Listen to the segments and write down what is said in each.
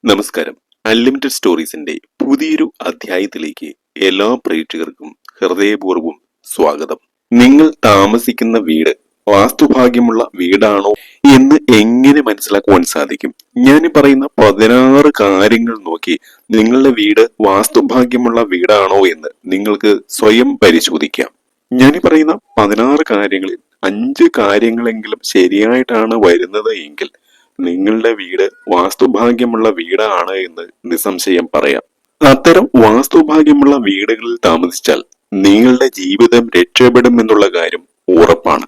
നമസ്കാരം. അൺലിമിറ്റഡ് സ്റ്റോറീസിന്റെ പുതിയൊരു അധ്യായത്തിലേക്ക് എല്ലാ പ്രേക്ഷകർക്കും ഹൃദയപൂർവ്വം സ്വാഗതം. നിങ്ങൾ താമസിക്കുന്ന വീട് വാസ്തുഭാഗ്യമുള്ള വീടാണോ എന്ന് എങ്ങനെ മനസ്സിലാക്കുവാൻ സാധിക്കും? ഞാൻ പറയുന്ന 16 കാര്യങ്ങൾ നോക്കി നിങ്ങളുടെ വീട് വാസ്തുഭാഗ്യമുള്ള വീടാണോ എന്ന് നിങ്ങൾക്ക് സ്വയം പരിശോധിക്കാം. ഞാൻ പറയുന്ന 16 കാര്യങ്ങളിൽ 5 കാര്യങ്ങളെങ്കിലും ശരിയായിട്ടാണ് വരുന്നത് എങ്കിൽ നിങ്ങളുടെ വീട് വാസ്തുഭാഗ്യമുള്ള വീടാണ് എന്ന് നിസ്സംശയം പറയാം. അത്തരം വാസ്തുഭാഗ്യമുള്ള വീടുകളിൽ താമസിച്ചാൽ നിങ്ങളുടെ ജീവിതം രക്ഷപ്പെടുമെന്നുള്ള കാര്യം ഉറപ്പാണ്.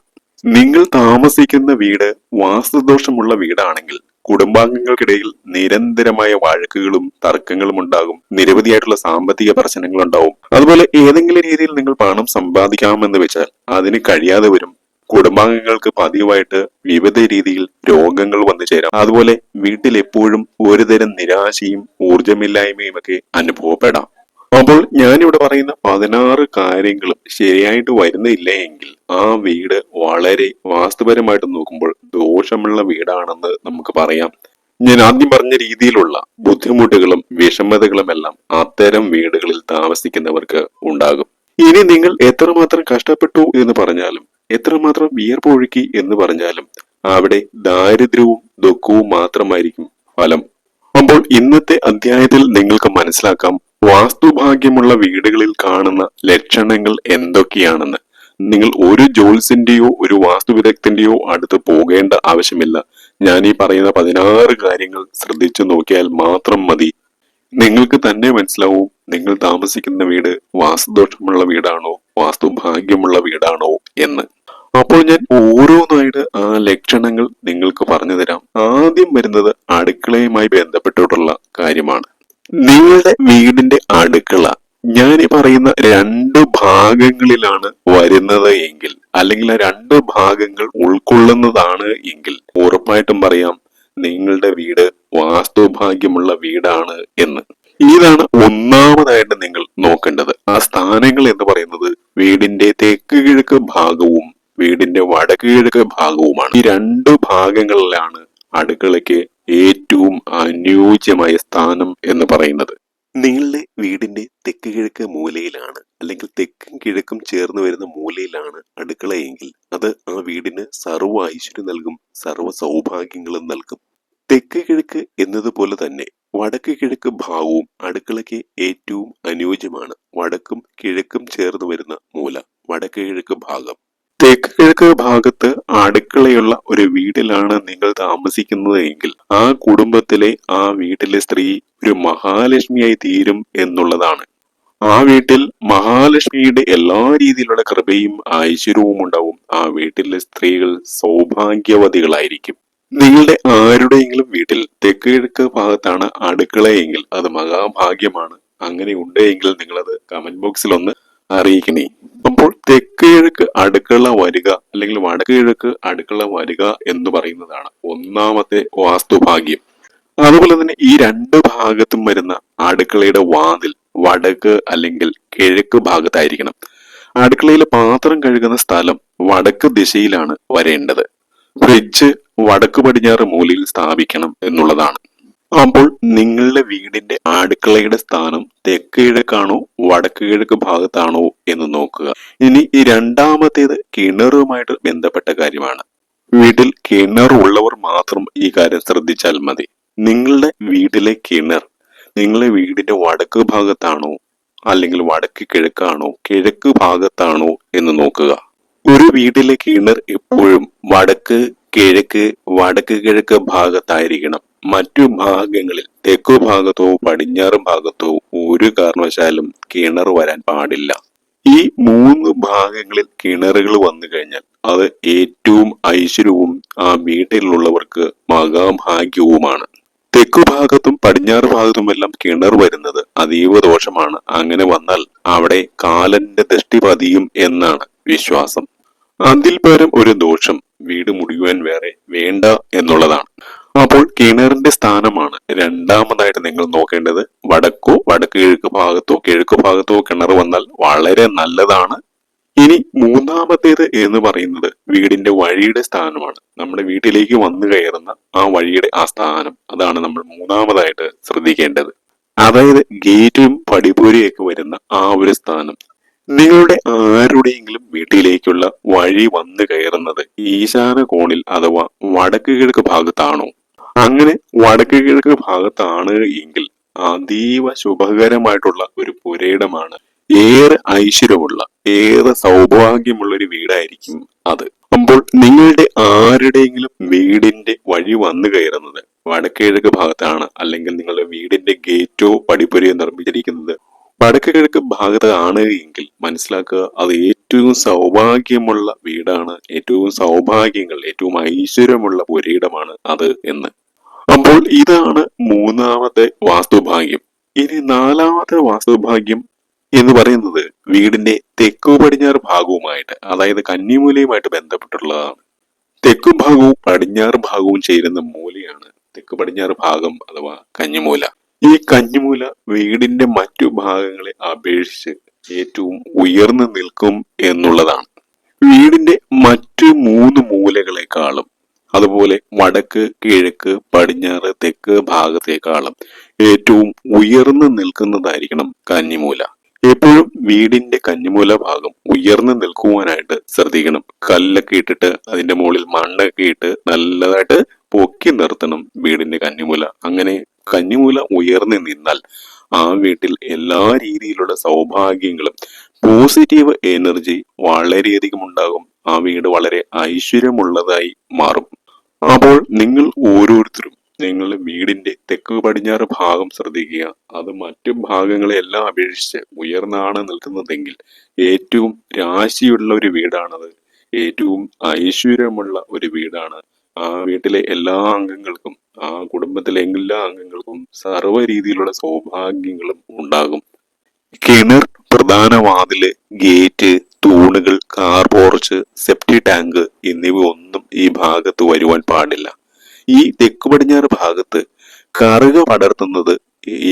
നിങ്ങൾ താമസിക്കുന്ന വീട് വാസ്തുദോഷമുള്ള വീടാണെങ്കിൽ കുടുംബാംഗങ്ങൾക്കിടയിൽ നിരന്തരമായ വഴക്കുകളും തർക്കങ്ങളും ഉണ്ടാകും. നിരവധിയായിട്ടുള്ള സാമ്പത്തിക പ്രശ്നങ്ങൾ ഉണ്ടാവും. അതുപോലെ ഏതെങ്കിലും രീതിയിൽ നിങ്ങൾ പണം സമ്പാദിക്കാമെന്ന് വെച്ചാൽ അതിന് കഴിയാതെ വരും. കുടുംബാംഗങ്ങൾക്ക് പതിവായിട്ട് വിവിധ രീതിയിൽ രോഗങ്ങൾ വന്നു ചേരാം. അതുപോലെ വീട്ടിൽ എപ്പോഴും ഒരുതരം നിരാശയും ഊർജമില്ലായ്മയും ഒക്കെ അനുഭവപ്പെടാം. അപ്പോൾ ഞാനിവിടെ പറയുന്ന 16 കാര്യങ്ങളും ശരിയായിട്ട് വരുന്നില്ല എങ്കിൽ ആ വീട് വളരെ വാസ്തുപരമായിട്ട് നോക്കുമ്പോൾ ദോഷമുള്ള വീടാണെന്ന് നമുക്ക് പറയാം. ഞാൻ ആദ്യം പറഞ്ഞ രീതിയിലുള്ള ബുദ്ധിമുട്ടുകളും വിഷമതകളും എല്ലാം അത്തരം വീടുകളിൽ താമസിക്കുന്നവർക്ക് ഉണ്ടാകും. ഇനി നിങ്ങൾ എത്രമാത്രം കഷ്ടപ്പെട്ടു എന്ന് പറഞ്ഞാലും എത്രമാത്രം വിയർപ്പൊഴുക്കി എന്ന് പറഞ്ഞാലും അവിടെ ദാരിദ്ര്യവും ദുഃഖവും മാത്രമായിരിക്കും ഫലം. അപ്പോൾ ഇന്നത്തെ അധ്യായത്തിൽ നിങ്ങൾക്ക് മനസ്സിലാക്കാം വാസ്തുഭാഗ്യമുള്ള വീടുകളിൽ കാണുന്ന ലക്ഷണങ്ങൾ എന്തൊക്കെയാണെന്ന്. നിങ്ങൾ ഒരു ജ്യോത്സ്യന്റെയോ ഒരു വാസ്തു വിദഗ്ധന്റെയോ അടുത്ത് പോകേണ്ട ആവശ്യമില്ല. ഞാൻ ഈ പറയുന്ന 16 കാര്യങ്ങൾ ശ്രദ്ധിച്ചു നോക്കിയാൽ മാത്രം മതി. നിങ്ങൾക്ക് തന്നെ മനസ്സിലാവും നിങ്ങൾ താമസിക്കുന്ന വീട് വാസ്തുദോഷമുള്ള വീടാണോ വാസ്തുഭാഗ്യമുള്ള വീടാണോ എന്ന്. അപ്പോൾ ഞാൻ ഓരോന്നായിട്ട് ആ ലക്ഷണങ്ങൾ നിങ്ങൾക്ക് പറഞ്ഞു തരാം. ആദ്യം വരുന്നത് അടുക്കളയുമായി ബന്ധപ്പെട്ടിട്ടുള്ള കാര്യമാണ്. നിങ്ങളുടെ വീടിന്റെ അടുക്കള ഞാൻ ഈ പറയുന്ന 2 ഭാഗങ്ങളിലാണ് വരുന്നത് എങ്കിൽ അല്ലെങ്കിൽ ആ 2 ഭാഗങ്ങൾ ഉൾക്കൊള്ളുന്നതാണ് എങ്കിൽ ഉറപ്പായിട്ടും പറയാം നിങ്ങളുടെ വീട് വാസ്തുഭാഗ്യമുള്ള വീടാണ് എന്ന്. ഇതാണ് ഒന്നാമതായിട്ട് നിങ്ങൾ നോക്കേണ്ടത്. ആ സ്ഥാനങ്ങൾ എന്ന് പറയുന്നത് വീടിന്റെ തെക്ക് കിഴക്ക് ഭാഗവും വീടിന്റെ വടക്ക് കിഴക്ക് ഭാഗവുമാണ്. ഈ 2 ഭാഗങ്ങളിലാണ് അടുക്കളയ്ക്ക് ഏറ്റവും അനുയോജ്യമായ സ്ഥാനം എന്ന് പറയുന്നത്. നിങ്ങളുടെ വീടിന്റെ തെക്ക് കിഴക്ക് മൂലയിലാണ് അല്ലെങ്കിൽ തെക്കും കിഴക്കും ചേർന്ന് വരുന്ന മൂലയിലാണ് അടുക്കള എങ്കിൽ അത് ആ വീടിന് സർവ്വ ഐശ്വര്യം നൽകും, സർവ്വ സൗഭാഗ്യങ്ങളും നൽകും. തെക്ക് കിഴക്ക് എന്നതുപോലെ തന്നെ വടക്ക് കിഴക്ക് ഭാഗവും അടുക്കളയ്ക്ക് ഏറ്റവും അനുയോജ്യമാണ്. വടക്കും കിഴക്കും ചേർന്ന് വരുന്ന മൂല വടക്ക് കിഴക്ക് ഭാഗം. തെക്ക് കിഴക്ക് ഭാഗത്ത് അടുക്കളയുള്ള ഒരു വീട്ടിലാണ് നിങ്ങൾ താമസിക്കുന്നത് എങ്കിൽ ആ കുടുംബത്തിലെ ആ വീട്ടിലെ സ്ത്രീ ഒരു മഹാലക്ഷ്മിയായി തീരും എന്നുള്ളതാണ്. ആ വീട്ടിൽ മഹാലക്ഷ്മിയുടെ എല്ലാ രീതിയിലുള്ള കൃപയും ഐശ്വര്യവും ഉണ്ടാവും. ആ വീട്ടിലെ സ്ത്രീകൾ സൗഭാഗ്യവതികളായിരിക്കും. നിങ്ങളുടെ ആരുടെയെങ്കിലും വീട്ടിൽ തെക്ക് കിഴക്ക് ഭാഗത്താണ് അടുക്കളയെങ്കിൽ അത് മഹാഭാഗ്യമാണ്. അങ്ങനെ ഉണ്ടെങ്കിൽ നിങ്ങളത് കമന്റ് ബോക്സിൽ ഒന്ന് അറിയിക്കണേ. അപ്പോൾ തെക്ക് കിഴക്ക് അടുക്കള വരിക അല്ലെങ്കിൽ വടക്ക് കിഴക്ക് അടുക്കള വരിക എന്ന് പറയുന്നതാണ് ഒന്നാമത്തെ വാസ്തുഭാഗ്യം. അതുപോലെ തന്നെ ഈ 2 ഭാഗത്തും വരുന്ന അടുക്കളയുടെ വാതിൽ വടക്ക് അല്ലെങ്കിൽ കിഴക്ക് ഭാഗത്തായിരിക്കണം. അടുക്കളയിലെ പാത്രം കഴുകുന്ന സ്ഥലം വടക്ക് ദിശയിലാണ് വരേണ്ടത്. ഫ്രിഡ്ജ് വടക്ക് പടിഞ്ഞാറ് മൂലയിൽ സ്ഥാപിക്കണം എന്നുള്ളതാണ്. അപ്പോൾ നിങ്ങളുടെ വീടിന്റെ അടുക്കളയുടെ സ്ഥാനം തെക്ക് കിഴക്കാണോ വടക്ക് കിഴക്ക് ഭാഗത്താണോ എന്ന് നോക്കുക. ഇനി ഈ രണ്ടാമത്തേത് കിണറുമായിട്ട് ബന്ധപ്പെട്ട കാര്യമാണ്. വീട്ടിൽ കിണർ ഉള്ളവർ മാത്രം ഈ കാര്യം ശ്രദ്ധിച്ചാൽ മതി. നിങ്ങളുടെ വീട്ടിലെ കിണർ നിങ്ങളുടെ വീടിന്റെ വടക്ക് ഭാഗത്താണോ അല്ലെങ്കിൽ വടക്ക് കിഴക്കാണോ കിഴക്ക് ഭാഗത്താണോ എന്ന് നോക്കുക. ഒരു വീട്ടിലെ കിണർ എപ്പോഴും വടക്ക് കിഴക്ക് വടക്ക് കിഴക്ക് ഭാഗത്തായിരിക്കണം. മറ്റു ഭാഗങ്ങളിൽ തെക്കു ഭാഗത്തോ പടിഞ്ഞാറ് ഭാഗത്തോ ഒരു കാരണവശാലും കിണർ വരാൻ പാടില്ല. ഈ 3 ഭാഗങ്ങളിൽ കിണറുകൾ വന്നു കഴിഞ്ഞാൽ അത് ഏറ്റവും ഐശ്വര്യവും ആ വീട്ടിലുള്ളവർക്ക് മഹാഭാഗ്യവുമാണ്. തെക്കു ഭാഗത്തും പടിഞ്ഞാറ് ഭാഗത്തുമെല്ലാം കിണർ വരുന്നത് അതീവ ദോഷമാണ്. അങ്ങനെ വന്നാൽ അവിടെ കാലന്റെ ദൃഷ്ടി പതിയും എന്നാണ് വിശ്വാസം. അതിൽ പരം ഒരു ദോഷം വീട് മുഴുവൻ വേറെ വേണ്ട എന്നുള്ളതാണ്. അപ്പോൾ കിണറിന്റെ സ്ഥാനമാണ് രണ്ടാമതായിട്ട് നിങ്ങൾ നോക്കേണ്ടത്. വടക്കോ വടക്ക് കിഴക്ക് ഭാഗത്തോ കിഴക്ക് ഭാഗത്തോ കിണർ വന്നാൽ വളരെ നല്ലതാണ്. ഇനി മൂന്നാമത്തേത് എന്ന് പറയുന്നത് വീടിന്റെ വഴിയുടെ സ്ഥാനമാണ്. നമ്മുടെ വീട്ടിലേക്ക് വന്നു കയറുന്ന ആ വഴിയുടെ ആ സ്ഥാനം, അതാണ് നമ്മൾ മൂന്നാമതായിട്ട് ശ്രദ്ധിക്കേണ്ടത്. അതായത് ഗേറ്റും പടിപ്പുരയൊക്കെ വരുന്ന ആ ഒരു സ്ഥാനം. നിങ്ങളുടെ ആരുടെയെങ്കിലും വീട്ടിലേക്കുള്ള വഴി വന്നു കയറുന്നത് ഈശാന കോണിൽ അഥവാ വടക്ക് കിഴക്ക് ഭാഗത്താണോ? അങ്ങനെ വടക്ക് കിഴക്ക് ഭാഗത്താണ് എങ്കിൽ അതീവ ശുഭകരമായിട്ടുള്ള ഒരു പുരയിടമാണ്. ഏറെ ഐശ്വര്യമുള്ള, ഏറെ സൗഭാഗ്യമുള്ള ഒരു വീടായിരിക്കും അത്. അപ്പോൾ നിങ്ങളുടെ ആരുടെയെങ്കിലും വീടിന്റെ വഴി വന്നു കയറുന്നത് വടക്ക് കിഴക്ക് ഭാഗത്താണ്, അല്ലെങ്കിൽ നിങ്ങളുടെ വീടിന്റെ ഗേറ്റോ പടിപ്പുരയോ നിർമ്മിച്ചിരിക്കുന്നത് വടക്ക് കിഴക്ക് ഭാഗത്താണ് എങ്കിൽ മനസ്സിലാക്കുക, അത് ഏറ്റവും സൗഭാഗ്യമുള്ള വീടാണ്, ഏറ്റവും സൗഭാഗ്യങ്ങൾ, ഏറ്റവും ഐശ്വര്യമുള്ള ഒരിടമാണ് അത് എന്ന്. അപ്പോൾ ഇതാണ് മൂന്നാമത്തെ വാസ്തുഭാഗ്യം. ഇനി നാലാമത്തെ വാസ്തുഭാഗ്യം എന്ന് പറയുന്നത് വീടിന്റെ തെക്കു പടിഞ്ഞാറ് ഭാഗവുമായിട്ട്, അതായത് കന്നിമൂലയുമായിട്ട് ബന്ധപ്പെട്ടുള്ളതാണ്. തെക്കു ഭാഗവും പടിഞ്ഞാറ് ഭാഗവും ചേരുന്ന മൂലയാണ് തെക്ക് പടിഞ്ഞാറ് ഭാഗം അഥവാ കന്നിമൂല. ഈ കന്നിമൂല വീടിന്റെ മറ്റു ഭാഗങ്ങളെ അപേക്ഷിച്ച് ഏറ്റവും ഉയർന്നു നിൽക്കും എന്നുള്ളതാണ്. വീടിന്റെ മറ്റു മൂന്ന് മൂലകളെക്കാളും, അതുപോലെ വടക്ക് കിഴക്ക് പടിഞ്ഞാറ് തെക്ക് ഭാഗത്തേക്കാളും ഏറ്റവും ഉയർന്നു നിൽക്കുന്നതായിരിക്കണം കന്നിമൂല. എപ്പോഴും വീടിന്റെ കന്നിമൂല ഭാഗം ഉയർന്നു നിൽക്കുവാനായിട്ട് ശ്രദ്ധിക്കണം. കല്ലൊക്കെ ഇട്ടിട്ട് അതിന്റെ മുകളിൽ മണ്ണൊക്കെ ഇട്ട് നല്ലതായിട്ട് പൊക്കി നിർത്തണം വീടിന്റെ കന്നിമൂല. അങ്ങനെ കന്നിമൂല ഉയർന്നു നിന്നാൽ ആ വീട്ടിൽ എല്ലാ രീതിയിലുള്ള സൗഭാഗ്യങ്ങളും, പോസിറ്റീവ് എനർജി വളരെയധികം ഉണ്ടാകും. ആ വീട് വളരെ ഐശ്വര്യമുള്ളതായി മാറും. അപ്പോൾ നിങ്ങൾ ഓരോരുത്തരും നിങ്ങളുടെ വീടിന്റെ തെക്ക് പടിഞ്ഞാറ് ഭാഗം ശ്രദ്ധിക്കുക. അത് മറ്റു ഭാഗങ്ങളെ എല്ലാം അപേക്ഷിച്ച് ഉയർന്നാണ് നിൽക്കുന്നതെങ്കിൽ ഏറ്റവും രാശിയുള്ള ഒരു വീടാണത്, ഏറ്റവും ഐശ്വര്യമുള്ള ഒരു വീടാണ്. ആ വീട്ടിലെ എല്ലാ അംഗങ്ങൾക്കും, ആ കുടുംബത്തിലെ എല്ലാ അംഗങ്ങൾക്കും സർവ്വ രീതിയിലുള്ള സൗഭാഗ്യങ്ങളും ഉണ്ടാകും. കിണർ, പ്രധാന വാതില്, ഗേറ്റ്, തൂണുകൾ, കാർ പോർച്ച്, സെപ്റ്റി ടാങ്ക് എന്നിവ ഒന്നും ഈ ഭാഗത്ത് വരുവാൻ പാടില്ല. ഈ തെക്കു പടിഞ്ഞാറ് ഭാഗത്ത് കറുക പടർത്തുന്നത്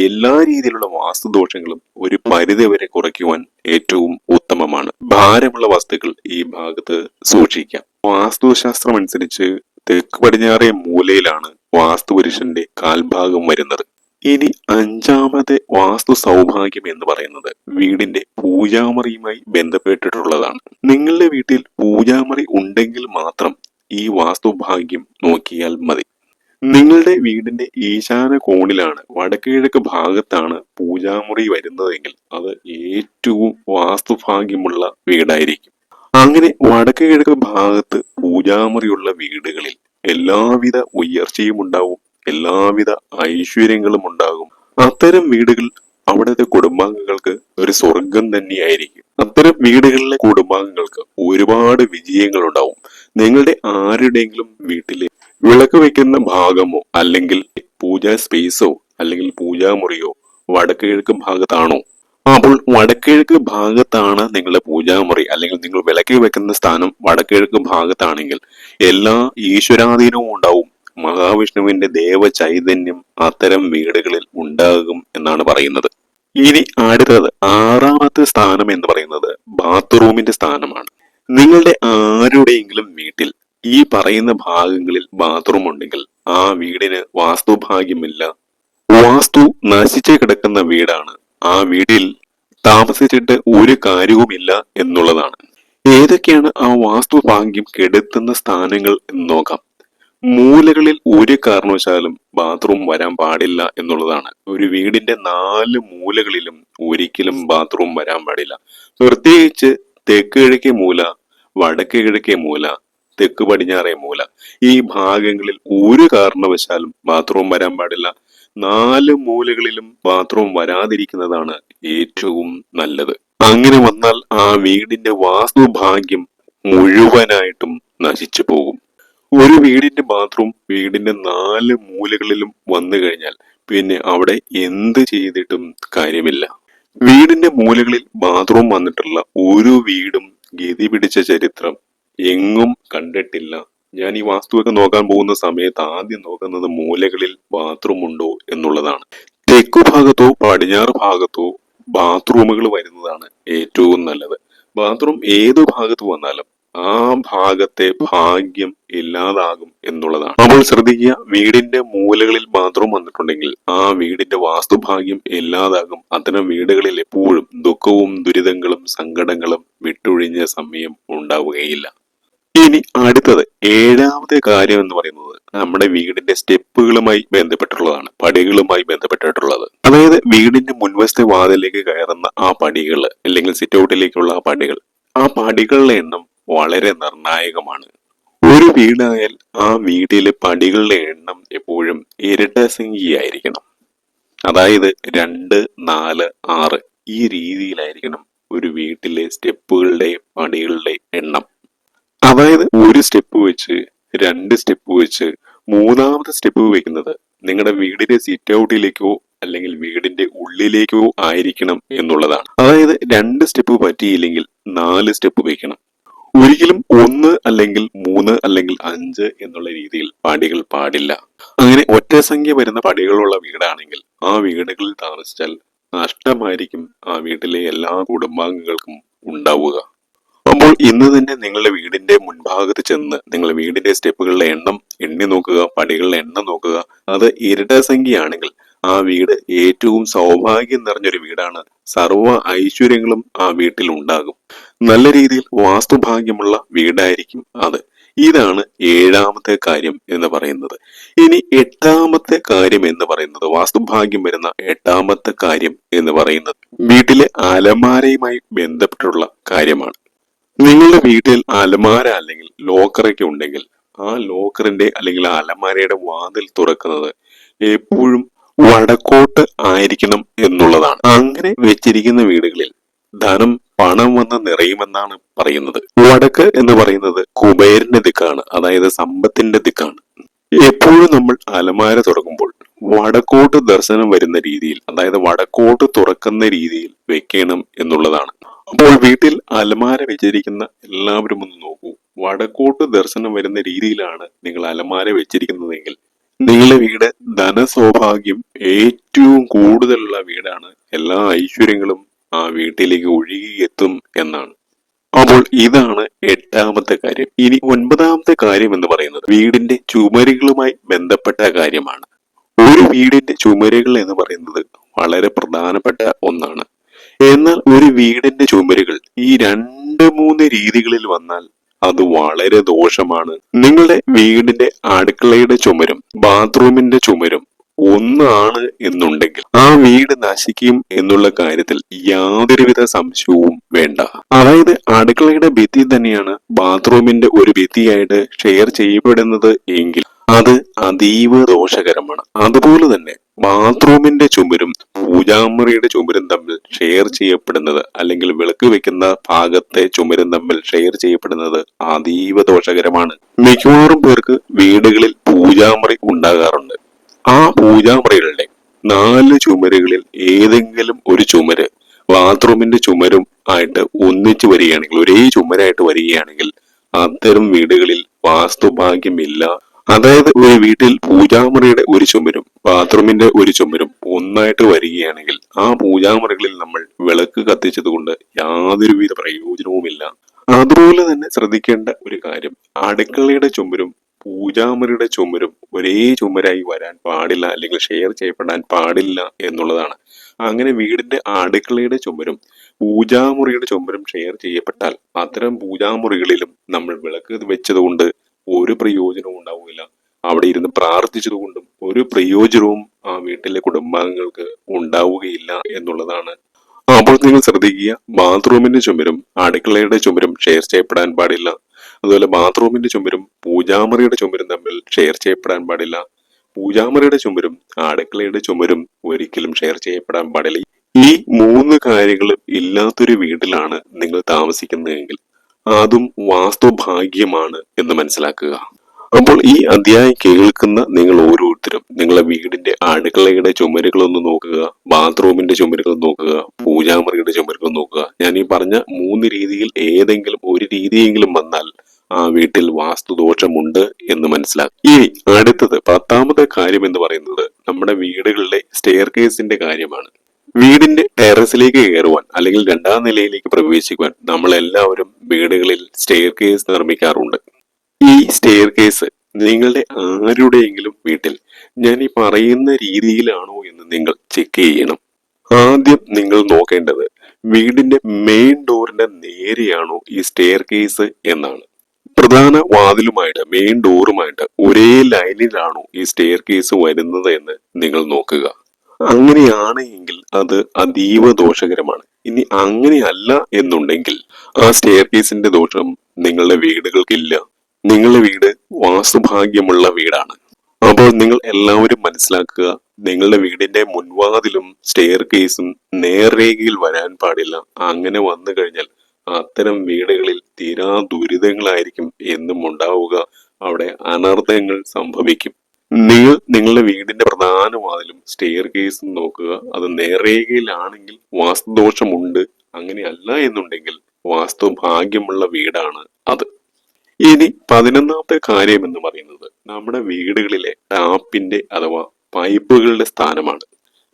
എല്ലാ രീതിയിലുള്ള വാസ്തുദോഷങ്ങളും ഒരു പരിധി വരെ കുറയ്ക്കുവാൻ ഏറ്റവും ഉത്തമമാണ്. ഭാരമുള്ള വസ്തുക്കൾ ഈ ഭാഗത്ത് സൂക്ഷിക്കാം. വാസ്തുശാസ്ത്രം അനുസരിച്ച് തെക്ക് പടിഞ്ഞാറേ മൂലയിലാണ് വാസ്തുപുരുഷന്റെ കാൽഭാഗം വരുന്നത്. ഇനി അഞ്ചാമത്തെ വാസ്തു സൗഭാഗ്യം എന്ന് പറയുന്നത് വീടിന്റെ പൂജാമുറിയുമായി ബന്ധപ്പെട്ടിട്ടുള്ളതാണ്. നിങ്ങളുടെ വീട്ടിൽ പൂജാമുറി ഉണ്ടെങ്കിൽ മാത്രം ഈ വാസ്തുഭാഗ്യം നോക്കിയാൽ മതി. നിങ്ങളുടെ വീടിന്റെ ഈശാന കോണിലാണ്, വടക്ക് കിഴക്ക് ഭാഗത്താണ് പൂജാമുറി വരുന്നതെങ്കിൽ അത് ഏറ്റവും വാസ്തുഭാഗ്യമുള്ള വീടായിരിക്കും. അങ്ങനെ വടക്ക് കിഴക്ക് ഭാഗത്ത് പൂജാമുറിയുള്ള വീടുകളിൽ എല്ലാവിധ ഉയർച്ചയും ഉണ്ടാവും, എല്ലാവിധ ഐശ്വര്യങ്ങളും ഉണ്ടാകും. അത്തരം വീടുകൾ അവിടുത്തെ കുടുംബാംഗങ്ങൾക്ക് ഒരു സ്വർഗം തന്നെയായിരിക്കും. അത്തരം വീടുകളിലെ കുടുംബാംഗങ്ങൾക്ക് ഒരുപാട് വിജയങ്ങൾ ഉണ്ടാവും. നിങ്ങളുടെ ആരുടെയെങ്കിലും വീട്ടിലെ വിളക്ക് വെക്കുന്ന ഭാഗമോ അല്ലെങ്കിൽ പൂജാ സ്പേസോ അല്ലെങ്കിൽ പൂജാമുറിയോ വടക്ക് കിഴക്ക് ഭാഗത്താണോ? അപ്പോൾ വടക്ക് കിഴക്ക് ഭാഗത്താണ് നിങ്ങളുടെ പൂജാമുറി അല്ലെങ്കിൽ നിങ്ങൾ വിളക്ക് വെക്കുന്ന സ്ഥാനം വടക്ക് കിഴക്ക് ഭാഗത്താണെങ്കിൽ എല്ലാ ഈശ്വരാധീനവും ഉണ്ടാവും. മഹാവിഷ്ണുവിന്റെ ദേവ ചൈതന്യം അത്തരം വീടുകളിൽ ഉണ്ടാകും എന്നാണ് പറയുന്നത്. ഇനി അടുത്തത് ആറാമത്തെ സ്ഥാനം എന്ന് പറയുന്നത് ബാത്റൂമിന്റെ സ്ഥാനമാണ്. നിങ്ങളുടെ ആരുടെയെങ്കിലും വീട്ടിൽ ഈ പറയുന്ന ഭാഗങ്ങളിൽ ബാത്റൂം ഉണ്ടെങ്കിൽ ആ വീടിന് വാസ്തുഭാഗ്യമില്ല, വാസ്തു നശിച്ചു കിടക്കുന്ന വീടാണ്. ആ വീട്ടിൽ താമസിച്ചിട്ട് ഒരു കാര്യവുമില്ല എന്നുള്ളതാണ്. ഏതൊക്കെയാണ് ആ വാസ്തുഭാഗ്യം കെടുത്തുന്ന സ്ഥാനങ്ങൾ എന്ന് നോക്കാം. മൂലകളിൽ ഒരു കാരണവശാലും ബാത്റൂം വരാൻ പാടില്ല എന്നുള്ളതാണ്. ഒരു വീടിന്റെ 4 മൂലകളിലും ഒരിക്കലും ബാത്റൂം വരാൻ പാടില്ല. പ്രത്യേകിച്ച് തെക്ക് കിഴക്കേ മൂല, വടക്ക് കിഴക്കേ മൂല, തെക്ക് പടിഞ്ഞാറേ മൂല, ഈ ഭാഗങ്ങളിൽ ഒരു കാരണവശാലും ബാത്റൂം വരാൻ പാടില്ല. 4 മൂലകളിലും ബാത്റൂം വരാതിരിക്കുന്നതാണ് ഏറ്റവും നല്ലത്. അങ്ങനെ വന്നാൽ ആ വീടിന്റെ വാസ്തുഭാഗ്യം മുഴുവനായിട്ടും നശിച്ചു പോകും. ഒരു വീടിന്റെ ബാത്റൂം വീടിന്റെ 4 മൂലകളിലും വന്നു കഴിഞ്ഞാൽ പിന്നെ അവിടെ എന്ത് ചെയ്തിട്ടും കാര്യമില്ല. വീടിന്റെ മൂലകളിൽ ബാത്റൂം വന്നിട്ടുള്ള ഒരു വീടും ഗതി പിടിച്ച ചരിത്രം എങ്ങും കണ്ടിട്ടില്ല. ഞാൻ ഈ വാസ്തുവൊക്കെ നോക്കാൻ പോകുന്ന സമയത്ത് ആദ്യം നോക്കുന്നത് മൂലകളിൽ ബാത്റൂം ഉണ്ടോ എന്നുള്ളതാണ്. തെക്കു ഭാഗത്തോ പടിഞ്ഞാറ് ഭാഗത്തോ ബാത്റൂമുകൾ വരുന്നതാണ് ഏറ്റവും നല്ലത്. ബാത്റൂം ഏതു ഭാഗത്ത് വന്നാലും ആ ഭാഗത്തെ ഭാഗ്യം ഇല്ലാതാകും എന്നുള്ളതാണ്. അപ്പോൾ ശ്രദ്ധിക്കുക, വീടിന്റെ മൂലകളിൽ ബാത്റൂം വന്നിട്ടുണ്ടെങ്കിൽ ആ വീടിന്റെ വാസ്തുഭാഗ്യം ഇല്ലാതാകും. അത്തരം വീടുകളിൽ എപ്പോഴും ദുഃഖവും ദുരിതങ്ങളും സങ്കടങ്ങളും വിട്ടൊഴിഞ്ഞ സമയം ഉണ്ടാവുകയില്ല. ഇനി അടുത്തത് ഏഴാമത്തെ കാര്യം എന്ന് പറയുന്നത് നമ്മുടെ വീടിന്റെ സ്റ്റെപ്പുകളുമായി ബന്ധപ്പെട്ടുള്ളതാണ്, പടികളുമായി ബന്ധപ്പെട്ടിട്ടുള്ളത്. അതായത് വീടിന്റെ മുൻവശത്തെ വാതിലേക്ക് കയറുന്ന ആ പടികൾ അല്ലെങ്കിൽ സിറ്റ് ഔട്ടിലേക്കുള്ള ആ പടികളുടെ എണ്ണം വളരെ നിർണായകമാണ്. ഒരു വീടായാൽ ആ വീട്ടിലെ പടികളുടെ എണ്ണം എപ്പോഴും ഇരട്ട സംഖ്യയായിരിക്കണം. അതായത് 2, 4, 6 ഈ രീതിയിലായിരിക്കണം ഒരു വീട്ടിലെ സ്റ്റെപ്പുകളുടെ പടികളുടെ എണ്ണം. അതായത് ഒരു സ്റ്റെപ്പ് വെച്ച്, 2 സ്റ്റെപ്പ് വെച്ച്, മൂന്നാമത്തെ സ്റ്റെപ്പ് വെക്കുന്നത് നിങ്ങളുടെ വീടിന്റെ സിറ്റ് ഔട്ടിലേക്കോ അല്ലെങ്കിൽ വീടിന്റെ ഉള്ളിലേക്കോ ആയിരിക്കണം എന്നുള്ളതാണ്. അതായത് 2 സ്റ്റെപ്പ് പറ്റിയില്ലെങ്കിൽ 4 സ്റ്റെപ്പ് വെക്കണം. ഒരിക്കലും 1 അല്ലെങ്കിൽ 3 അല്ലെങ്കിൽ 5 എന്നുള്ള രീതിയിൽ പടികൾ പാടില്ല. അങ്ങനെ ഒറ്റ സംഖ്യ വരുന്ന പടികളുള്ള വീടാണെങ്കിൽ ആ വീടുകളിൽ താമസിച്ചാൽ നഷ്ടമായിരിക്കും ആ വീട്ടിലെ എല്ലാ കുടുംബാംഗങ്ങൾക്കും ഉണ്ടാവുക. അപ്പോൾ ഇന്ന് തന്നെ നിങ്ങളുടെ വീടിന്റെ മുൻഭാഗത്ത് ചെന്ന് നിങ്ങളുടെ വീടിന്റെ സ്റ്റെപ്പുകളുടെ എണ്ണം എണ്ണി നോക്കുക, പടികളുടെ എണ്ണം നോക്കുക. അത് ഇരട്ട സംഖ്യയാണെങ്കിൽ ആ വീട് ഏറ്റവും സൗഭാഗ്യം നിറഞ്ഞൊരു വീടാണ്. സർവ്വ ഐശ്വര്യങ്ങളും ആ വീട്ടിൽ ഉണ്ടാകും. നല്ല രീതിയിൽ വാസ്തുഭാഗ്യമുള്ള വീടായിരിക്കും അത്. ഇതാണ് ഏഴാമത്തെ കാര്യം എന്ന് പറയുന്നത്. ഇനി എട്ടാമത്തെ കാര്യം എന്ന് പറയുന്നത്, വാസ്തുഭാഗ്യം വരുന്ന എട്ടാമത്തെ കാര്യം എന്ന് പറയുന്നത് വീട്ടിലെ അലമാരയുമായി ബന്ധപ്പെട്ടുള്ള കാര്യമാണ്. നിങ്ങളുടെ വീട്ടിൽ അലമാര അല്ലെങ്കിൽ ലോക്കറൊക്കെ ഉണ്ടെങ്കിൽ ആ ലോക്കറിന്റെ അല്ലെങ്കിൽ ആ അലമാരയുടെ വാതിൽ തുറക്കുന്നത് എപ്പോഴും വടക്കോട്ട് ആയിരിക്കണം എന്നുള്ളതാണ്. അങ്ങനെ വെച്ചിരിക്കുന്ന വീടുകളിൽ ധനം, പണം വന്ന് നിറയുമെന്നാണ് പറയുന്നത്. വടക്ക് എന്ന് പറയുന്നത് കുബേരന്റെ ദിക്കാണ്, അതായത് സമ്പത്തിന്റെ ദിക്കാണ്. എപ്പോഴും നമ്മൾ അലമാര തുറക്കുമ്പോൾ വടക്കോട്ട് ദർശനം വരുന്ന രീതിയിൽ, അതായത് വടക്കോട്ട് തുറക്കുന്ന രീതിയിൽ വെക്കണം എന്നുള്ളതാണ്. അപ്പോൾ വീട്ടിൽ അലമാര വെച്ചിരിക്കുന്ന എല്ലാവരും ഒന്ന് നോക്കൂ. വടക്കോട്ട് ദർശനം വരുന്ന രീതിയിലാണ് നിങ്ങൾ അലമാര വെച്ചിരിക്കുന്നതെങ്കിൽ നിങ്ങളുടെ വീട് ധനസൗഭാഗ്യം ഏറ്റവും കൂടുതലുള്ള വീടാണ്. എല്ലാ ഐശ്വര്യങ്ങളും ആ വീട്ടിലേക്ക് ഒഴുകിയെത്തും എന്നാണ്. അപ്പോൾ ഇതാണ് എട്ടാമത്തെ കാര്യം. ഇനി ഒൻപതാമത്തെ കാര്യം എന്ന് പറയുന്നത് വീടിന്റെ ചുമരുകളുമായി ബന്ധപ്പെട്ട കാര്യമാണ്. ഒരു വീടിന്റെ ചുമരുകൾ എന്ന് പറയുന്നത് വളരെ പ്രധാനപ്പെട്ട ഒന്നാണ്. എന്നാൽ ഒരു വീടിന്റെ ചുമരുകൾ ഈ 2-3 രീതികളിൽ വന്നാൽ അത് വളരെ ദോഷമാണ്. നിങ്ങളുടെ വീടിന്റെ അടുക്കളയുടെ ചുമരും ബാത്റൂമിന്റെ ചുമരും ഒന്നാണ് എന്നുണ്ടെങ്കിൽ ആ വീട് നശിക്കും എന്നുള്ള കാര്യത്തിൽ യാതൊരുവിധ സംശയവും വേണ്ട. അതായത് അടുക്കളയുടെ ഭിത്തി തന്നെയാണ് ബാത്റൂമിന്റെ ഒരു ഭിത്തിയായിട്ട് ഷെയർ ചെയ്യപ്പെടുന്നത് എങ്കിൽ അത് അതീവ ദോഷകരമാണ്. അതുപോലെ തന്നെ ബാത്റൂമിന്റെ ചുമരും പൂജാമുറിയുടെ ചുമരും തമ്മിൽ ഷെയർ ചെയ്യപ്പെടുന്നത് അല്ലെങ്കിൽ വിളക്ക് വെക്കുന്ന ഭാഗത്തെ ചുമരും തമ്മിൽ ഷെയർ ചെയ്യപ്പെടുന്നത് അതീവ ദോഷകരമാണ്. മിക്കവാറും പേർക്ക് വീടുകളിൽ പൂജാമുറി ഉണ്ടാകാറുണ്ട്. ആ പൂജാമുറികളുടെ 4 ചുമരുകളിൽ ഏതെങ്കിലും ഒരു ചുമര് ബാത്റൂമിന്റെ ചുമരും ആയിട്ട് ഒന്നിച്ചു വരികയാണെങ്കിൽ, ഒരേ ചുമരായിട്ട് വരികയാണെങ്കിൽ അത്തരം വീടുകളിൽ വാസ്തുഭാഗ്യമില്ല. അതായത് ഒരു വീട്ടിൽ പൂജാമുറിയുടെ ഒരു ചുമരും ബാത്റൂമിന്റെ ഒരു ചുമരും ഒന്നായിട്ട് വരികയാണെങ്കിൽ ആ പൂജാമുറികളിൽ നമ്മൾ വിളക്ക് കത്തിച്ചത് കൊണ്ട് യാതൊരുവിധ പ്രയോജനവുമില്ല. അതുപോലെ തന്നെ ശ്രദ്ധിക്കേണ്ട ഒരു കാര്യം, അടുക്കളയുടെ ചുമരും പൂജാമുറിയുടെ ചുമരും ഒരേ ചുമരായി വരാൻ പാടില്ല അല്ലെങ്കിൽ ഷെയർ ചെയ്യപ്പെടാൻ പാടില്ല എന്നുള്ളതാണ്. അങ്ങനെ വീടിന്റെ അടുക്കളയുടെ ചുമരും പൂജാമുറിയുടെ ചുമരും ഷെയർ ചെയ്യപ്പെട്ടാൽ അത്തരം പൂജാമുറികളിലും നമ്മൾ വിളക്ക് വെച്ചത് കൊണ്ട് ഒരു പ്രയോജനവും ഉണ്ടാവില്ല. അവിടെ ഇരുന്ന് പ്രാർത്ഥിച്ചതുകൊണ്ടും ഒരു പ്രയോജനവും ആ വീട്ടിലെ കുടുംബാംഗങ്ങൾക്ക് ഉണ്ടാവുകയില്ല എന്നുള്ളതാണ്. അപ്പോൾ നിങ്ങൾ ശ്രദ്ധിക്കുക, ബാത്റൂമിന്റെ ചുമരും അടുക്കളയുടെ ചുമരും ഷെയർ ചെയ്യപ്പെടാൻ പാടില്ല. അതുപോലെ ബാത്റൂമിന്റെ ചുമരും പൂജാമുറിയുടെ ചുമരും തമ്മിൽ ഷെയർ ചെയ്യപ്പെടാൻ പാടില്ല. പൂജാമുറിയുടെ ചുമരും അടുക്കളയുടെ ചുമരും ഒരിക്കലും ഷെയർ ചെയ്യപ്പെടാൻ പാടില്ല. ഈ 3 കാര്യങ്ങളും ഇല്ലാത്തൊരു വീട്ടിലാണ് നിങ്ങൾ താമസിക്കുന്നതെങ്കിൽ അതും വാസ്തുഭാഗ്യമാണ് എന്ന് മനസ്സിലാക്കുക. അപ്പോൾ ഈ അധ്യായം കേൾക്കുന്ന നിങ്ങൾ ഓരോരുത്തരും നിങ്ങളുടെ വീടിന്റെ അടുക്കളയുടെ ചുമരുകളൊന്ന് നോക്കുക, ബാത്റൂമിന്റെ ചുമരുകൾ നോക്കുക, പൂജാമുറിയുടെ ചുമരുകൾ നോക്കുക. ഞാൻ ഈ പറഞ്ഞ 3 രീതിയിൽ ഏതെങ്കിലും ഒരു രീതിയെങ്കിലും വന്നാൽ ആ വീട്ടിൽ വാസ്തുദോഷമുണ്ട് എന്ന് മനസ്സിലാക്കുക. ഇനി അടുത്തത് 10ാമത്തെ കാര്യം എന്ന് പറയുന്നത് നമ്മുടെ വീടുകളിലെ സ്റ്റെയർ കേസിന്റെ കാര്യമാണ്. വീടിന്റെ ടെറസിലേക്ക് കയറുവാൻ അല്ലെങ്കിൽ രണ്ടാം നിലയിലേക്ക് പ്രവേശിക്കുവാൻ നമ്മൾ എല്ലാവരും വീടുകളിൽ സ്റ്റെയർ കേസ് നിർമ്മിക്കാറുണ്ട്. ഈ സ്റ്റെയർ കേസ് നിങ്ങളുടെ ആരുടെയെങ്കിലും വീട്ടിൽ ഞാൻ ഈ പറയുന്ന രീതിയിലാണോ എന്ന് നിങ്ങൾ ചെക്ക് ചെയ്യണം. ആദ്യം നിങ്ങൾ നോക്കേണ്ടത് വീടിന്റെ മെയിൻ ഡോറിന്റെ നേരെയാണോ ഈ സ്റ്റെയർ കേസ് എന്നാണ്. പ്രധാന വാതിലുമായിട്ട് മെയിൻ ഡോറുമായിട്ട് ഒരേ ലൈനിലാണോ ഈ സ്റ്റെയർ കേസ് വരുന്നത് എന്ന് നിങ്ങൾ നോക്കുക. അങ്ങനെയാണ് എങ്കിൽ അത് അതീവ ദോഷകരമാണ്. ഇനി അങ്ങനെയല്ല എന്നുണ്ടെങ്കിൽ ആ സ്റ്റെയർ കേസിന്റെ ദോഷം നിങ്ങളുടെ വീടുകൾക്കില്ല. നിങ്ങളുടെ വീട് വാസ്തുഭാഗ്യമുള്ള വീടാണ്. അപ്പോൾ നിങ്ങൾ എല്ലാവരും മനസ്സിലാക്കുക, നിങ്ങളുടെ വീടിന്റെ മുൻവാതിലും സ്റ്റെയർ കേസും നേർരേഖയിൽ വരാൻ പാടില്ല. അങ്ങനെ വന്നു കഴിഞ്ഞാൽ അത്തരം വീടുകളിൽ തീരാ ദുരിതങ്ങളായിരിക്കും എന്നും ഉണ്ടാവുക. അവിടെ അനർത്ഥങ്ങൾ സംഭവിക്കും. നിങ്ങൾ നിങ്ങളുടെ വീടിന്റെ പ്രധാന വാതിലും സ്റ്റെയർ കേസും നോക്കുക. അത് നേർരേഖയിലാണെങ്കിൽ വാസ്തുദോഷമുണ്ട്. അങ്ങനെയല്ല എന്നുണ്ടെങ്കിൽ വാസ്തു ഭാഗ്യമുള്ള വീടാണ് അത്. ഇനി 11ാമത്തെ കാര്യം എന്ന് പറയുന്നത് നമ്മുടെ വീടുകളിലെ ടാപ്പിന്റെ അഥവാ പൈപ്പുകളുടെ സ്ഥാനമാണ്.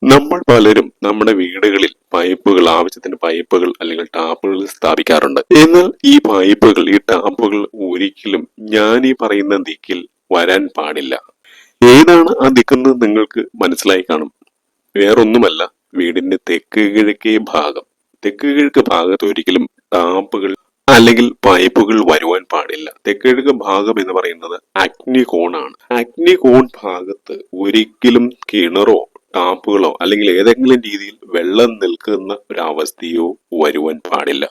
നമ്മൾ പലരും നമ്മുടെ വീടുകളിൽ പൈപ്പുകൾ, ആവശ്യത്തിന് പൈപ്പുകൾ അല്ലെങ്കിൽ ടാപ്പുകൾ സ്ഥാപിക്കാറുണ്ട്. എന്നാൽ ഈ പൈപ്പുകൾ, ഈ ടാപ്പുകൾ ഒരിക്കലും ഞാൻ ഈ പറയുന്ന ദിക്കിൽ വരാൻ പാടില്ല. ഏതാണ് ആ ദിക്കെന്ന് നിങ്ങൾക്ക് മനസ്സിലായി കാണും. വേറൊന്നുമല്ല, വീടിന്റെ തെക്ക് കിഴക്കേ ഭാഗം. തെക്ക് കിഴക്ക് ഭാഗത്ത് ഒരിക്കലും ടാപ്പുകൾ അല്ലെങ്കിൽ പൈപ്പുകൾ വരുവാൻ പാടില്ല. തെക്ക് കിഴക്ക് ഭാഗം എന്ന് പറയുന്നത് അഗ്നികോണാണ്. അഗ്നികോൺ ഭാഗത്ത് ഒരിക്കലും കിണറോ ടാപ്പുകളോ അല്ലെങ്കിൽ ഏതെങ്കിലും രീതിയിൽ വെള്ളം നിൽക്കുന്ന ഒരവസ്ഥയോ വരുവാൻ പാടില്ല.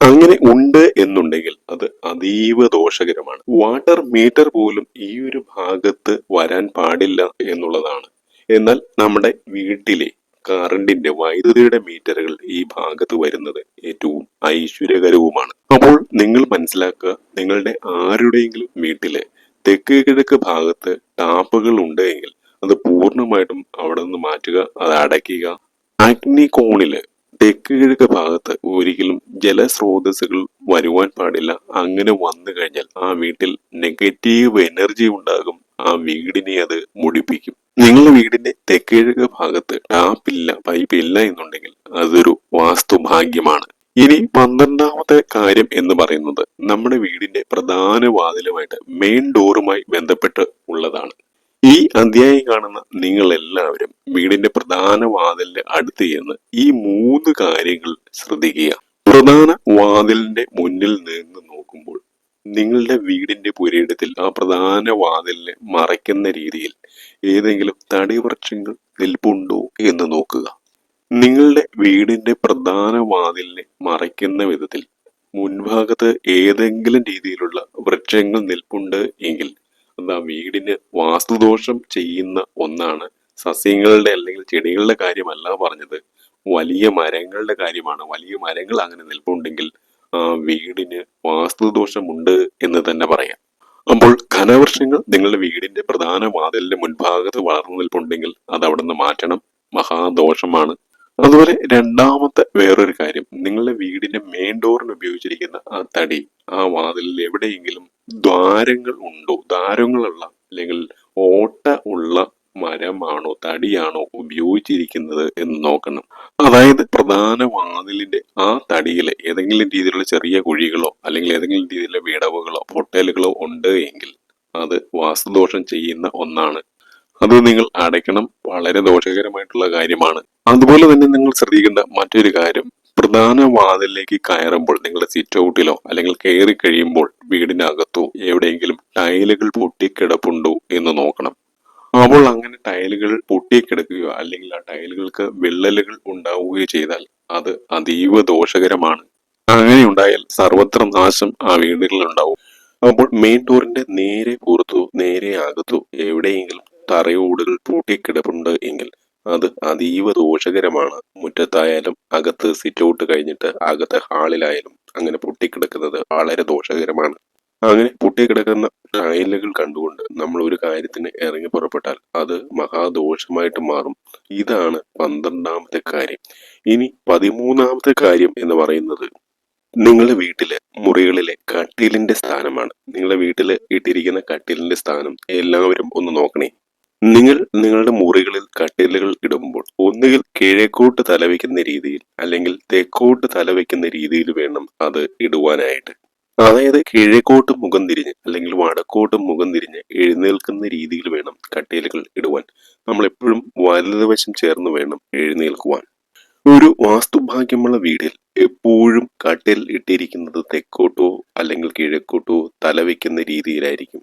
അങ്ങനെ ഉണ്ട് എന്നുണ്ടെങ്കിൽ അത് അതീവ ദോഷകരമാണ്. വാട്ടർ മീറ്റർ പോലും ഈ ഒരു ഭാഗത്ത് വരാൻ പാടില്ല എന്നുള്ളതാണ്. എന്നാൽ നമ്മുടെ വീട്ടിലെ കറണ്ടിന്റെ, വൈദ്യുതിയുടെ മീറ്ററുകൾ ഈ ഭാഗത്ത് വരുന്നത് ഏറ്റവും ഐശ്വര്യകരവുമാണ്. അപ്പോൾ നിങ്ങൾ മനസ്സിലാക്കുക, നിങ്ങളുടെ ആരുടെയെങ്കിലും വീട്ടില് തെക്ക് കിഴക്ക് ഭാഗത്ത് ടാപ്പുകൾ ഉണ്ട് എങ്കിൽ അത് പൂർണ്ണമായിട്ടും അവിടെ നിന്ന് മാറ്റുക, അത് അടയ്ക്കുക. അഗ്നികോണില് തെക്ക് കിഴക്ക് ഭാഗത്ത് ഒരിക്കലും ജലസ്രോതസ്സുകൾ വരുവാൻ പാടില്ല. അങ്ങനെ വന്നു കഴിഞ്ഞാൽ ആ വീട്ടിൽ നെഗറ്റീവ് എനർജി ഉണ്ടാകും. ആ വീടിനെ അത് മുടിപ്പിക്കും. നിങ്ങളുടെ വീടിന്റെ തെക്ക് കിഴക്ക് ഭാഗത്ത് ടാപ്പില്ല, പൈപ്പ് ഇല്ല എന്നുണ്ടെങ്കിൽ അതൊരു വാസ്തുഭാഗ്യമാണ്. ഇനി 12ാമത്തെ കാര്യം എന്ന് പറയുന്നത് നമ്മുടെ വീടിന്റെ പ്രധാന വാതിലുമായിട്ട് മെയിൻ ഡോറുമായി ബന്ധപ്പെട്ട് ഉള്ളതാണ്. ഈ അധ്യായം കാണുന്ന നിങ്ങൾ എല്ലാവരും വീടിന്റെ പ്രധാന വാതിലിന്റെ അടുത്ത് ചെന്ന് ഈ 3 കാര്യങ്ങൾ ശ്രദ്ധിക്കുക. പ്രധാന വാതിലിന്റെ മുന്നിൽ നിന്ന് നോക്കുമ്പോൾ നിങ്ങളുടെ വീടിന്റെ പുരയിടത്തിൽ ആ പ്രധാന വാതിലിനെ മറയ്ക്കുന്ന രീതിയിൽ ഏതെങ്കിലും തടിവൃക്ഷങ്ങൾ നിൽപ്പുണ്ടോ എന്ന് നോക്കുക. നിങ്ങളുടെ വീടിന്റെ പ്രധാന വാതിലിനെ മറയ്ക്കുന്ന വിധത്തിൽ മുൻഭാഗത്ത് ഏതെങ്കിലും രീതിയിലുള്ള വൃക്ഷങ്ങൾ നിൽപ്പുണ്ട് എങ്കിൽ അത് ആ വീടിന് വാസ്തുദോഷം ചെയ്യുന്ന ഒന്നാണ്. സസ്യങ്ങളുടെ അല്ലെങ്കിൽ ചെടികളുടെ കാര്യമല്ല പറഞ്ഞത്, വലിയ മരങ്ങളുടെ കാര്യമാണ്. വലിയ മരങ്ങൾ അങ്ങനെ നിൽപ്പുണ്ടെങ്കിൽ ആ വീടിന് വാസ്തുദോഷമുണ്ട് എന്ന് തന്നെ പറയാം. അപ്പോൾ ഘനവൃക്ഷങ്ങൾ നിങ്ങളുടെ വീടിന്റെ പ്രധാന വാതിലിന്റെ മുൻഭാഗത്ത് വളർന്നു നിൽപ്പുണ്ടെങ്കിൽ അത് അവിടെ നിന്ന് മാറ്റണം, മഹാദോഷമാണ്. അതുപോലെ രണ്ടാമത്തെ വേറൊരു കാര്യം, നിങ്ങളുടെ വീടിന്റെ മെയിൻ ഡോറിന് ഉപയോഗിച്ചിരിക്കുന്ന ആ തടി, ആ വാതിലിൽ എവിടെയെങ്കിലും ദ്വാരങ്ങൾ ഉണ്ടോ, ദ്വാരങ്ങളുള്ള അല്ലെങ്കിൽ ഓട്ട ഉള്ള മരമാണോ തടിയാണോ ഉപയോഗിച്ചിരിക്കുന്നത് എന്ന് നോക്കണം. അതായത് പ്രധാന വാതിലിന്റെ ആ തടിയിൽ ഏതെങ്കിലും രീതിയിലുള്ള ചെറിയ കുഴികളോ അല്ലെങ്കിൽ ഏതെങ്കിലും രീതിയിലുള്ള വിടവുകളോ പൊട്ടലുകളോ ഉണ്ട് എങ്കിൽ അത് വാസ്തുദോഷം ചെയ്യുന്ന ഒന്നാണ്. അത് നിങ്ങൾ അടയ്ക്കണം. വളരെ ദോഷകരമായിട്ടുള്ള കാര്യമാണ്. അതുപോലെ തന്നെ നിങ്ങൾ ശ്രദ്ധിക്കേണ്ട മറ്റൊരു കാര്യം, പ്രധാന വാതിലിലേക്ക് കയറുമ്പോൾ നിങ്ങളുടെ സിറ്റ് ഔട്ടിലോ അല്ലെങ്കിൽ കയറി കഴിയുമ്പോൾ വീടിനകത്തോ എവിടെയെങ്കിലും ടൈലുകൾ പൊട്ടിക്കിടപ്പുണ്ടോ എന്ന് നോക്കണം. അപ്പോൾ അങ്ങനെ ടൈലുകൾ പൊട്ടിക്കിടക്കുകയോ അല്ലെങ്കിൽ ആ ടൈലുകൾക്ക് വിള്ളലുകൾ ഉണ്ടാവുകയോ ചെയ്താൽ അത് അതീവ ദോഷകരമാണ്. അങ്ങനെ ഉണ്ടായാൽ സർവത്ര നാശം ആ വീടുകളിൽ ഉണ്ടാവും. അപ്പോൾ മെയിൻ ഡോറിന്റെ നേരെ പുറത്തോ നേരെ അകത്തോ എവിടെയെങ്കിലും തറയോടുകൾ പൊട്ടിക്കിടപ്പുണ്ട് എങ്കിൽ അത് അതീവ ദോഷകരമാണ്. മുറ്റത്തായാലും അകത്ത് സിറ്റ് ഔട്ട് കഴിഞ്ഞിട്ട് അകത്തെ ഹാളിലായാലും അങ്ങനെ പൊട്ടിക്കിടക്കുന്നത് വളരെ ദോഷകരമാണ്. അങ്ങനെ പൊട്ടിക്കിടക്കുന്ന ടൈലുകൾ കണ്ടുകൊണ്ട് നമ്മൾ ഒരു കാര്യത്തിന് ഇറങ്ങി പുറപ്പെട്ടാൽ അത് മഹാദോഷമായിട്ട് മാറും. ഇതാണ് 12ാമത്തെ കാര്യം. ഇനി 13ാമത്തെ കാര്യം എന്ന് പറയുന്നത് നിങ്ങളുടെ വീട്ടിലെ മുറികളിലെ കട്ടിലിന്റെ സ്ഥാനമാണ്. നിങ്ങളുടെ വീട്ടിൽ ഇട്ടിരിക്കുന്ന കട്ടിലിന്റെ സ്ഥാനം എല്ലാവരും ഒന്ന് നോക്കണേ. നിങ്ങൾ നിങ്ങളുടെ മുറികളിൽ കട്ടിലുകൾ ഇടുമ്പോൾ ഒന്നുകിൽ കിഴക്കോട്ട് തലവെക്കുന്ന രീതിയിൽ അല്ലെങ്കിൽ തെക്കോട്ട് തലവെക്കുന്ന രീതിയിൽ വേണം അത് ഇടുവാനായിട്ട്. അതായത് കിഴക്കോട്ട് മുഖം തിരിഞ്ഞ് അല്ലെങ്കിൽ വടക്കോട്ട് മുഖം തിരിഞ്ഞ് എഴുന്നേൽക്കുന്ന രീതിയിൽ വേണം കട്ടിലുകൾ ഇടുവാൻ. നമ്മൾ എപ്പോഴും വലതുവശം ചേർന്ന് വേണം എഴുന്നേൽക്കുവാൻ. ഒരു വാസ്തുഭാഗ്യമുള്ള വീടിൽ എപ്പോഴും കട്ടിൽ ഇട്ടിരിക്കുന്നത് തെക്കോട്ടോ അല്ലെങ്കിൽ കിഴക്കോട്ടോ തലവെക്കുന്ന രീതിയിലായിരിക്കും.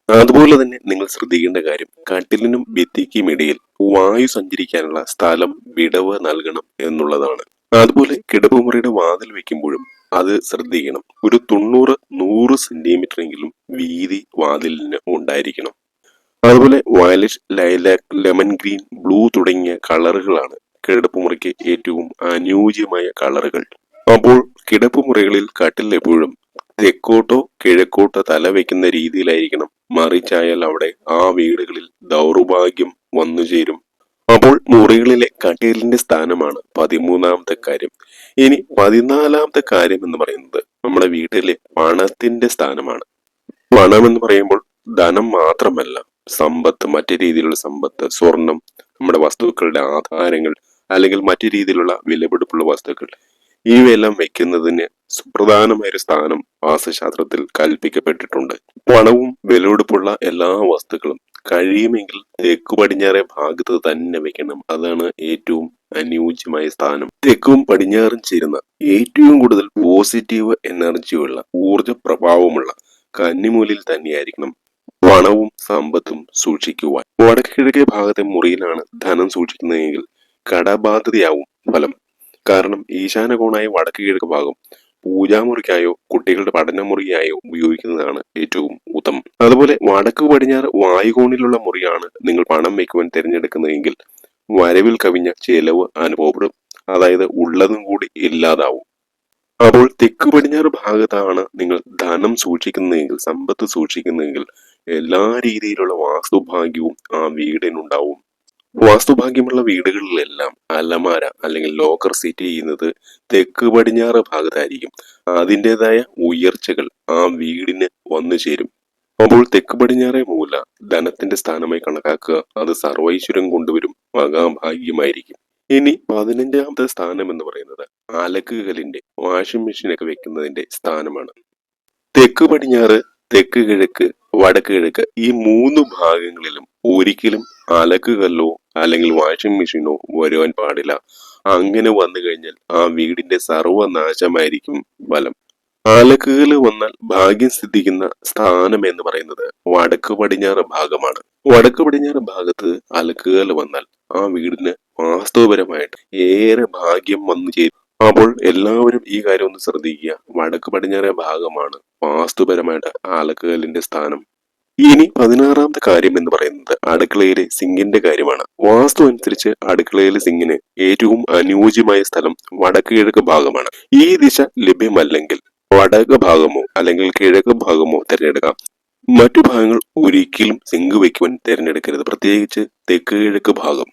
അതുപോലെ തന്നെ നിങ്ങൾ ശ്രദ്ധിക്കേണ്ട കാര്യം, കട്ടിലിനും ഭിത്തിക്കും ഇടയിൽ വായു സഞ്ചരിക്കാനുള്ള സ്ഥലം വിടവ് നൽകണം എന്നുള്ളതാണ്. അതുപോലെ കിടപ്പുമുറിയുടെ വാതിൽ വെക്കുമ്പോഴും അത് ശ്രദ്ധിക്കണം. ഒരു 90-100 സെന്റിമീറ്റർ എങ്കിലും വീതി വാതിലിന് ഉണ്ടായിരിക്കണം. അതുപോലെ violet, lilac, lemon green, blue തുടങ്ങിയ കളറുകളാണ് കിടപ്പുമുറിക്ക് ഏറ്റവും അനുയോജ്യമായ കളറുകൾ. അപ്പോൾ കിടപ്പുമുറികളിൽ കട്ടിൽ എപ്പോഴും തെക്കോട്ടോ കിഴക്കോട്ടോ തല വെക്കുന്ന രീതിയിലായിരിക്കണം. മറിച്ചായാൽ അവിടെ ആ വീടുകളിൽ ദൗർഭാഗ്യം വന്നു ചേരും. അപ്പോൾ മുറികളിലെ കട്ടിലിന്റെ സ്ഥാനമാണ് 13ാമത്തെ കാര്യം. ഇനി 14ാമത്തെ കാര്യം എന്ന് പറയുന്നത് നമ്മുടെ വീട്ടിലെ പണത്തിന്റെ സ്ഥാനമാണ്. പണം എന്ന് പറയുമ്പോൾ ധനം മാത്രമല്ല, സമ്പത്ത്, മറ്റു രീതിയിലുള്ള സമ്പത്ത്, സ്വർണം, നമ്മുടെ വസ്തുക്കളുടെ ആധാരങ്ങൾ അല്ലെങ്കിൽ മറ്റു രീതിയിലുള്ള വിലപിടിപ്പുള്ള വസ്തുക്കൾ, ഇവയെല്ലാം വെക്കുന്നതിന് സുപ്രധാനമായൊരു സ്ഥാനം വാസ്തുശാസ്ത്രത്തിൽ കൽപ്പിക്കപ്പെട്ടിട്ടുണ്ട്. പണവും വിലപിടിപ്പുള്ള എല്ലാ വസ്തുക്കളും കഴിയുമെങ്കിൽ തെക്കു പടിഞ്ഞാറേ ഭാഗത്ത് തന്നെ വെക്കണം. അതാണ് ഏറ്റവും അനുയോജ്യമായ സ്ഥാനം. തെക്കും പടിഞ്ഞാറും ചേരുന്ന ഏറ്റവും കൂടുതൽ പോസിറ്റീവ് എനർജിയുള്ള ഊർജ പ്രഭാവമുള്ള കന്നിമൂലയിൽ തന്നെയായിരിക്കണം പണവും സമ്പത്തും സൂക്ഷിക്കുവാൻ. വടക്കിഴക്കേ ഭാഗത്തെ മുറിയിലാണ് ധനം സൂക്ഷിക്കുന്നതെങ്കിൽ കടബാധ്യതയാവും ഫലം. കാരണം ഈശാന കോണായ വടക്ക് കിഴക്ക് ഭാഗം പൂജാമുറിക്കായോ കുട്ടികളുടെ പഠനമുറിയായോ ഉപയോഗിക്കുന്നതാണ് ഏറ്റവും ഉത്തമം. അതുപോലെ വടക്ക് പടിഞ്ഞാറ് വായുകോണിലുള്ള മുറിയാണ് നിങ്ങൾ പണം വയ്ക്കുവാൻ തിരഞ്ഞെടുക്കുന്നതെങ്കിൽ വരവിൽ കവിഞ്ഞ ചെലവ് അനുഭവപ്പെടും. അതായത് ഉള്ളതും കൂടി ഇല്ലാതാവും. അപ്പോൾ തെക്ക് പടിഞ്ഞാറ് ഭാഗത്താണ് നിങ്ങൾ ധനം സൂക്ഷിക്കുന്നതെങ്കിൽ, സമ്പത്ത് സൂക്ഷിക്കുന്നതെങ്കിൽ എല്ലാ രീതിയിലുള്ള വാസ്തുഭാഗ്യവും ആ വീടിനുണ്ടാവും. വാസ്തുഭാഗ്യമുള്ള വീടുകളിലെല്ലാം അലമാര അല്ലെങ്കിൽ ലോക്കർ സെറ്റ് ചെയ്യുന്നത് തെക്ക് പടിഞ്ഞാറ് ഭാഗത്തായിരിക്കും. അതിൻ്റെതായ ഉയർച്ചകൾ ആ വീടിന് വന്നു ചേരും. അപ്പോൾ തെക്ക് പടിഞ്ഞാറേ മൂല ധനത്തിന്റെ സ്ഥാനമായി കണക്കാക്കുക. അത് സർവൈശ്വര്യം കൊണ്ടുവരും, മഹാഭാഗ്യമായിരിക്കും. ഇനി 15ാമത്തെ സ്ഥാനം എന്ന് പറയുന്നത് അലക്കുകല്ലിന്റെ, വാഷിംഗ് മെഷീനൊക്കെ വെക്കുന്നതിന്റെ സ്ഥാനമാണ്. തെക്ക് പടിഞ്ഞാറ്, തെക്ക് കിഴക്ക്, വടക്ക് കിഴക്ക് ഈ 3 ഭാഗങ്ങളിലും ഒരിക്കലും അലക്കുകല്ലോ അല്ലെങ്കിൽ വാഷിംഗ് മെഷീനോ വരുവാൻ പാടില്ല. അങ്ങനെ വന്നു കഴിഞ്ഞാൽ ആ വീടിന്റെ സർവനാശമായിരിക്കും ഫലം. അലക്കുകല്ല് വന്നാൽ ഭാഗ്യം സിദ്ധിക്കുന്ന സ്ഥാനം എന്ന് പറയുന്നത് വടക്ക് പടിഞ്ഞാറ് ഭാഗമാണ്. വടക്ക് പടിഞ്ഞാറ് ഭാഗത്ത് അലക്കുകല്ല് വന്നാൽ ആ വീടിന് വാസ്തുപരമായിട്ട് ഏറെ ഭാഗ്യം വന്നു ചേരും. അപ്പോൾ എല്ലാവരും ഈ കാര്യം ഒന്ന് ശ്രദ്ധിക്കുക. വടക്ക് പടിഞ്ഞാറേ ഭാഗമാണ് വാസ്തുപരമായിട്ട് അലക്കുകല്ലിന്റെ സ്ഥാനം. ഇനി 16ാമത്തെ കാര്യം എന്ന് പറയുന്നത് അടുക്കളയിലെ സിങ്കിന്റെ കാര്യമാണ്. വാസ്തു അനുസരിച്ച് അടുക്കളയിലെ സിങ്കിന് ഏറ്റവും അനുയോജ്യമായ സ്ഥലം വടക്ക് കിഴക്ക് ഭാഗമാണ്. ഈ ദിശ ലഭ്യമല്ലെങ്കിൽ വടക്ക് ഭാഗമോ അല്ലെങ്കിൽ കിഴക്ക് ഭാഗമോ തിരഞ്ഞെടുക്കാം. മറ്റു ഭാഗങ്ങൾ ഒരിക്കലും സിങ്ക് വയ്ക്കുവാൻ തിരഞ്ഞെടുക്കരുത്, പ്രത്യേകിച്ച് തെക്ക് കിഴക്ക് ഭാഗം.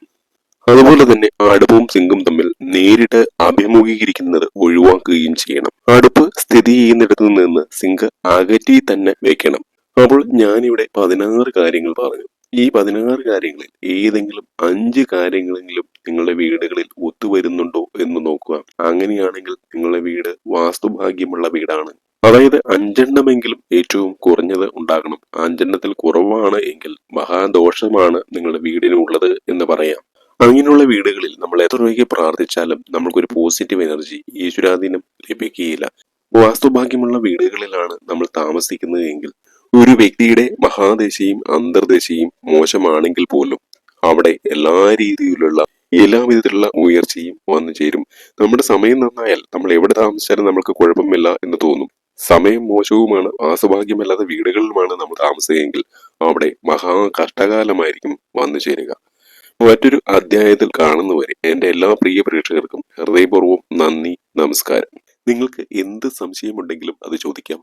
അതുപോലെ തന്നെ അടുപ്പും സിങ്കും തമ്മിൽ നേരിട്ട് അഭിമുഖീകരിക്കുന്നത് ഒഴിവാക്കുകയും ചെയ്യണം. അടുപ്പ് സ്ഥിതി ചെയ്യുന്നിടത്തു നിന്ന് സിങ്ക് അകറ്റി തന്നെ വെക്കണം. അപ്പോൾ ഞാനിവിടെ 16 കാര്യങ്ങൾ പറഞ്ഞു. ഈ 16 കാര്യങ്ങളിൽ ഏതെങ്കിലും 5 കാര്യങ്ങളെങ്കിലും നിങ്ങളുടെ വീടുകളിൽ ഒത്തുവരുന്നുണ്ടോ എന്ന് നോക്കുക. അങ്ങനെയാണെങ്കിൽ നിങ്ങളുടെ വീട് വാസ്തുഭാഗ്യമുള്ള വീടാണ്. അതായത് 5 ഏറ്റവും കുറഞ്ഞത് ഉണ്ടാകണം. 5 കുറവാണ് എങ്കിൽ മഹാദോഷമാണ് നിങ്ങളുടെ വീടിനുള്ളത് എന്ന് പറയാം. അങ്ങനെയുള്ള വീടുകളിൽ നമ്മൾ എത്ര രൂപയ്ക്ക് പ്രാർത്ഥിച്ചാലും നമ്മൾക്കൊരു പോസിറ്റീവ് എനർജി, ഈശ്വരാധീനം ലഭിക്കുകയില്ല. വാസ്തുഭാഗ്യമുള്ള വീടുകളിലാണ് നമ്മൾ താമസിക്കുന്നത് എങ്കിൽ ഒരു വ്യക്തിയുടെ മഹാദശയും അന്തർദശയും മോശമാണെങ്കിൽ പോലും അവിടെ എല്ലാ വിധത്തിലുള്ള ഉയർച്ചയും വന്നു ചേരും. നമ്മുടെ സമയം നന്നായാൽ നമ്മൾ എവിടെ താമസിച്ചാലും നമ്മൾക്ക് കുഴപ്പമില്ല എന്ന് തോന്നും. സമയം മോശവുമാണ്, വാസഭാഗ്യമല്ലാത്ത വീടുകളിലുമാണ് നമ്മൾ താമസിക്കുകയെങ്കിൽ അവിടെ മഹാ കഷ്ടകാലമായിരിക്കും വന്നു ചേരുക. മറ്റൊരു അധ്യായത്തിൽ കാണുന്നവരെ എന്റെ എല്ലാ പ്രിയ പ്രേക്ഷകർക്കും ഹൃദയപൂർവ്വം നന്ദി, നമസ്കാരം. നിങ്ങൾക്ക് എന്ത് സംശയമുണ്ടെങ്കിലും അത് ചോദിക്കാം.